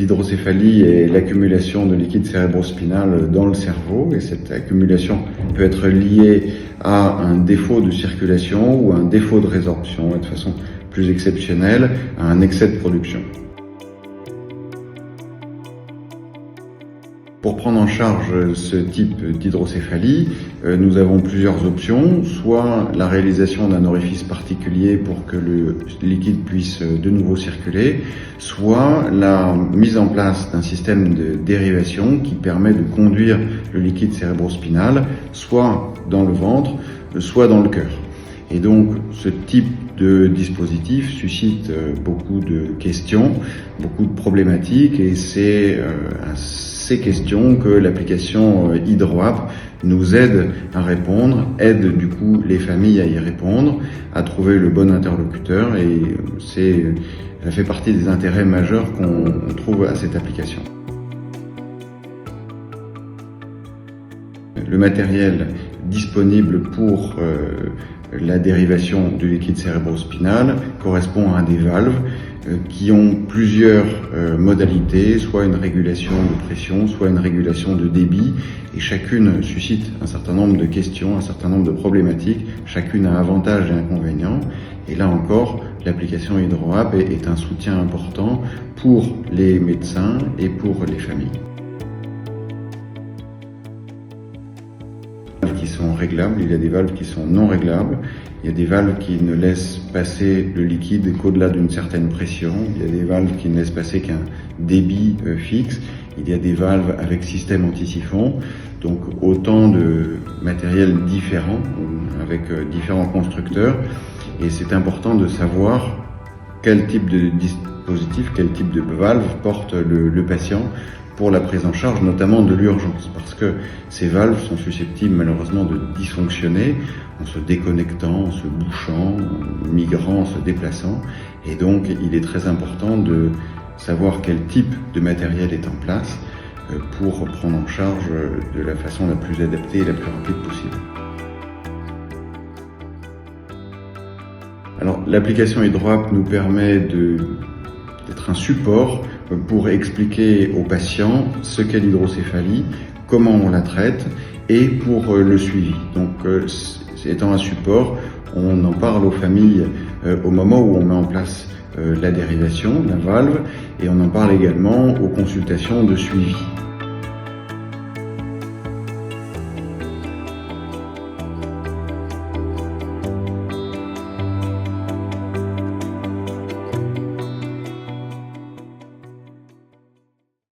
L'hydrocéphalie est l'accumulation de liquide cérébrospinal dans le cerveau, et cette accumulation peut être liée à un défaut de circulation ou à un défaut de résorption, et de façon plus exceptionnelle, à un excès de production. Pour prendre en charge ce type d'hydrocéphalie, nous avons plusieurs options, soit la réalisation d'un orifice particulier pour que le liquide puisse de nouveau circuler, soit la mise en place d'un système de dérivation qui permet de conduire le liquide cérébrospinal soit dans le ventre, soit dans le cœur. Et donc ce type de dispositif suscite beaucoup de questions, beaucoup de problématiques, et c'est à ces questions que l'application HydroApp nous aide à répondre, aide du coup les familles à y répondre, à trouver le bon interlocuteur, et ça fait partie des intérêts majeurs qu'on trouve à cette application. Le matériel disponible pour la dérivation du liquide cérébrospinal correspond à des valves qui ont plusieurs modalités, soit une régulation de pression, soit une régulation de débit, et chacune suscite un certain nombre de questions, un certain nombre de problématiques, chacune a avantages et inconvénients, et là encore, l'application HydroApp est un soutien important pour les médecins et pour les familles. Qui sont réglables, il y a des valves qui sont non réglables, il y a des valves qui ne laissent passer le liquide qu'au-delà d'une certaine pression, il y a des valves qui ne laissent passer qu'un débit fixe, il y a des valves avec système anti-siphon, donc autant de matériel différents avec différents constructeurs, et c'est important de savoir quel type de dispositif, quel type de valve porte le patient pour la prise en charge, notamment de l'urgence, parce que ces valves sont susceptibles malheureusement de dysfonctionner en se déconnectant, en se bouchant, en migrant, en se déplaçant, et donc il est très important de savoir quel type de matériel est en place pour prendre en charge de la façon la plus adaptée et la plus rapide possible. Alors, l'application HydroApp nous permet d'être un support pour expliquer aux patients ce qu'est l'hydrocéphalie, comment on la traite et pour le suivi. Donc, étant un support, on en parle aux familles au moment où on met en place la dérivation, la valve, et on en parle également aux consultations de suivi.